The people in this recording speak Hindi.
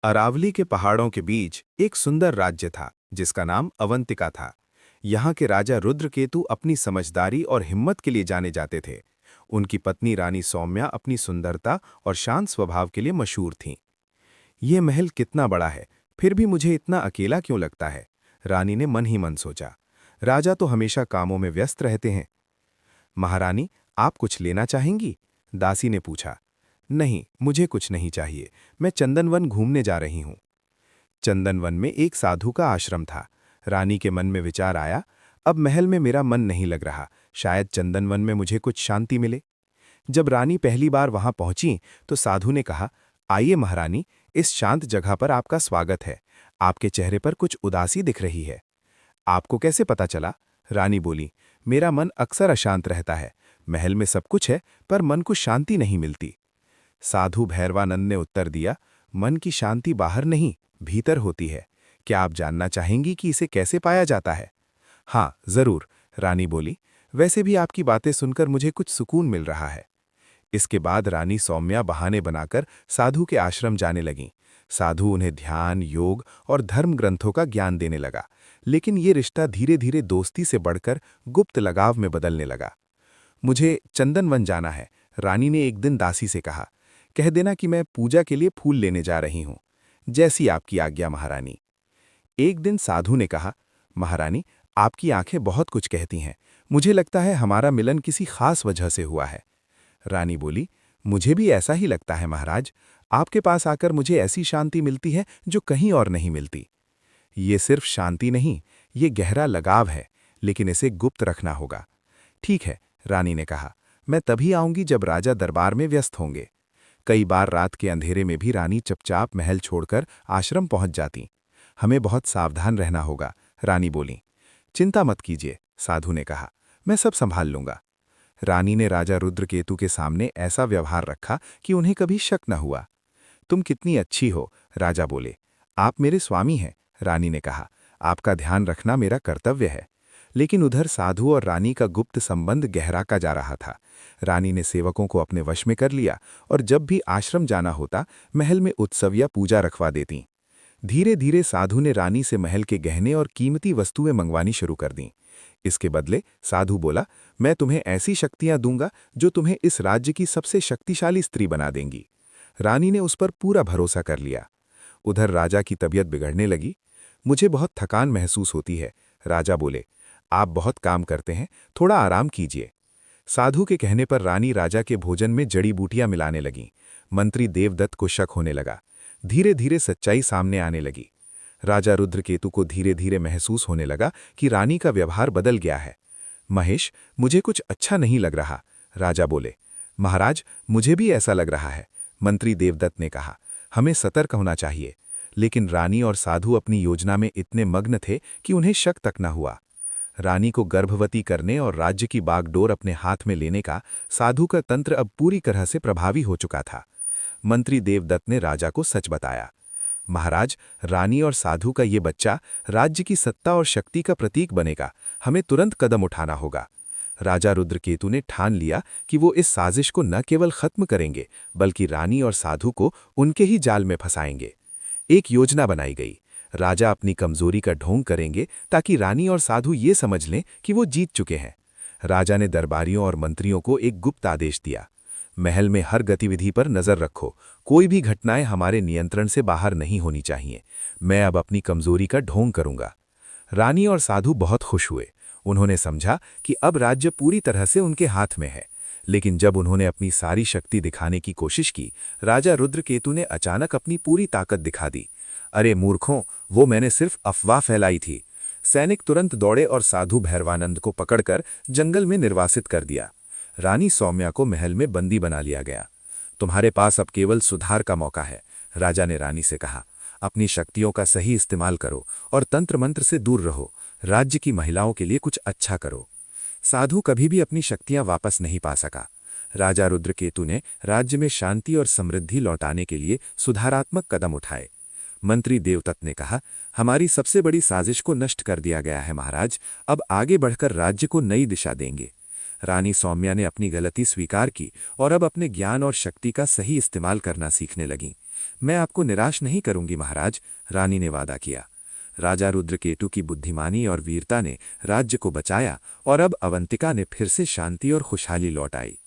अरावली के पहाड़ों के बीच एक सुंदर राज्य था जिसका नाम अवंतिका था। यहाँ के राजा रुद्रकेतु अपनी समझदारी और हिम्मत के लिए जाने जाते थे। उनकी पत्नी रानी सौम्या अपनी सुंदरता और शांत स्वभाव के लिए मशहूर थीं। ये महल कितना बड़ा है, फिर भी मुझे इतना अकेला क्यों लगता है? रानी ने मन ही मन सोचा। राजा तो हमेशा कामों में व्यस्त रहते हैं। महारानी, आप कुछ लेना चाहेंगी? दासी ने पूछा। नहीं, मुझे कुछ नहीं चाहिए। मैं चंदनवन घूमने जा रही हूँ। चंदनवन में एक साधु का आश्रम था। रानी के मन में विचार आया, अब महल में मेरा मन नहीं लग रहा, शायद चंदनवन में मुझे कुछ शांति मिले। जब रानी पहली बार वहां पहुंची तो साधु ने कहा, आइए महारानी, इस शांत जगह पर आपका स्वागत है। आपके चेहरे पर कुछ उदासी दिख रही है। आपको कैसे पता चला? रानी बोली, मेरा मन अक्सर अशांत रहता है। महल में सब कुछ है पर मन को शांति नहीं मिलती। साधु भैरवानंद ने उत्तर दिया, मन की शांति बाहर नहीं, भीतर होती है। क्या आप जानना चाहेंगी कि इसे कैसे पाया जाता है? हाँ, जरूर, रानी बोली। वैसे भी आपकी बातें सुनकर मुझे कुछ सुकून मिल रहा है। इसके बाद रानी सौम्या बहाने बनाकर साधु के आश्रम जाने लगीं। साधु उन्हें ध्यान, योग और धर्म ग्रंथों का ज्ञान देने लगा, लेकिन ये रिश्ता धीरे धीरे दोस्ती से बढ़कर गुप्त लगाव में बदलने लगा। मुझे चंदनवन जाना है, रानी ने एक दिन दासी से कहा। कह देना कि मैं पूजा के लिए फूल लेने जा रही हूं। जैसी आपकी आज्ञा महारानी। एक दिन साधु ने कहा, महारानी, आपकी आंखें बहुत कुछ कहती हैं। मुझे लगता है हमारा मिलन किसी खास वजह से हुआ है। रानी बोली, मुझे भी ऐसा ही लगता है महाराज। आपके पास आकर मुझे ऐसी शांति मिलती है जो कहीं और नहीं मिलती। ये सिर्फ शांति नहीं, ये गहरा लगाव है, लेकिन इसे गुप्त रखना होगा। ठीक है, रानी ने कहा, मैं तभी आऊंगी जब राजा दरबार में व्यस्त होंगे। कई बार रात के अंधेरे में भी रानी चुपचाप महल छोड़कर आश्रम पहुंच जाती। हमें बहुत सावधान रहना होगा, रानी बोली। चिंता मत कीजिए, साधु ने कहा, मैं सब संभाल लूंगा। रानी ने राजा रुद्रकेतु के सामने ऐसा व्यवहार रखा कि उन्हें कभी शक न हुआ। तुम कितनी अच्छी हो, राजा बोले। आप मेरे स्वामी हैं, रानी ने कहा। आपका ध्यान रखना मेरा कर्तव्य है। लेकिन उधर साधु और रानी का गुप्त संबंध गहराता जा रहा था। रानी ने सेवकों को अपने वश में कर लिया और जब भी आश्रम जाना होता महल में उत्सव या पूजा रखवा देती। धीरे धीरे साधु ने रानी से महल के गहने और कीमती वस्तुएं मंगवानी शुरू कर दीं। इसके बदले साधु बोला, मैं तुम्हें ऐसी शक्तियां दूंगा जो तुम्हें इस राज्य की सबसे शक्तिशाली स्त्री बना देंगी। रानी ने उस पर पूरा भरोसा कर लिया। उधर राजा की तबीयत बिगड़ने लगी। मुझे बहुत थकान महसूस होती है, राजा बोले। आप बहुत काम करते हैं, थोड़ा आराम कीजिए। साधु के कहने पर रानी राजा के भोजन में जड़ी बूटियां मिलाने लगीं। मंत्री देवदत्त को शक होने लगा। धीरे धीरे सच्चाई सामने आने लगी। राजा रुद्रकेतु को धीरे धीरे महसूस होने लगा कि रानी का व्यवहार बदल गया है। महेश, मुझे कुछ अच्छा नहीं लग रहा, राजा बोले। महाराज, मुझे भी ऐसा लग रहा है, मंत्री देवदत्त ने कहा। हमें सतर्क होना चाहिए। लेकिन रानी और साधु अपनी योजना में इतने मग्न थे कि उन्हें शक तक न हुआ। रानी को गर्भवती करने और राज्य की बागडोर अपने हाथ में लेने का साधु का तंत्र अब पूरी तरह से प्रभावी हो चुका था। मंत्री देवदत्त ने राजा को सच बताया। महाराज, रानी और साधु का ये बच्चा राज्य की सत्ता और शक्ति का प्रतीक बनेगा। हमें तुरंत कदम उठाना होगा। राजा रुद्रकेतु ने ठान लिया कि वो इस साजिश को न केवल खत्म करेंगे बल्कि रानी और साधु को उनके ही जाल में फंसाएंगे। एक योजना बनाई गई। राजा अपनी कमजोरी का ढोंग करेंगे ताकि रानी और साधु ये समझ लें कि वो जीत चुके हैं। राजा ने दरबारियों और मंत्रियों को एक गुप्त आदेश दिया। महल में हर गतिविधि पर नजर रखो। कोई भी घटनाएं हमारे नियंत्रण से बाहर नहीं होनी चाहिए। मैं अब अपनी कमजोरी का ढोंग करूंगा। रानी और साधु बहुत खुश हुए। उन्होंने समझा कि अब राज्य पूरी तरह से उनके हाथ में है। लेकिन जब उन्होंने अपनी सारी शक्ति दिखाने की कोशिश की, राजा रुद्रकेतु ने अचानक अपनी पूरी ताकत दिखा दी। अरे मूर्खों, वो मैंने सिर्फ अफवाह फैलाई थी। सैनिक तुरंत दौड़े और साधु भैरवानंद को पकड़कर जंगल में निर्वासित कर दिया। रानी सौम्या को महल में बंदी बना लिया गया। तुम्हारे पास अब केवल सुधार का मौका है, राजा ने रानी से कहा। अपनी शक्तियों का सही इस्तेमाल करो और तंत्र मंत्र से दूर रहो। राज्य की महिलाओं के लिए कुछ अच्छा करो। साधु कभी भी अपनी शक्तियां वापस नहीं पा सका। राजा रुद्रकेतु ने राज्य में शांति और समृद्धि लौटाने के लिए सुधारात्मक कदम उठाए। मंत्री देवदत्त ने कहा, हमारी सबसे बड़ी साजिश को नष्ट कर दिया गया है महाराज। अब आगे बढ़कर राज्य को नई दिशा देंगे। रानी सौम्या ने अपनी गलती स्वीकार की और अब अपने ज्ञान और शक्ति का सही इस्तेमाल करना सीखने लगीं। मैं आपको निराश नहीं करूंगी महाराज, रानी ने वादा किया। राजा रुद्रकेतु की बुद्धिमानी और वीरता ने राज्य को बचाया और अब अवंतिका ने फिर से शांति और खुशहाली लौट आई।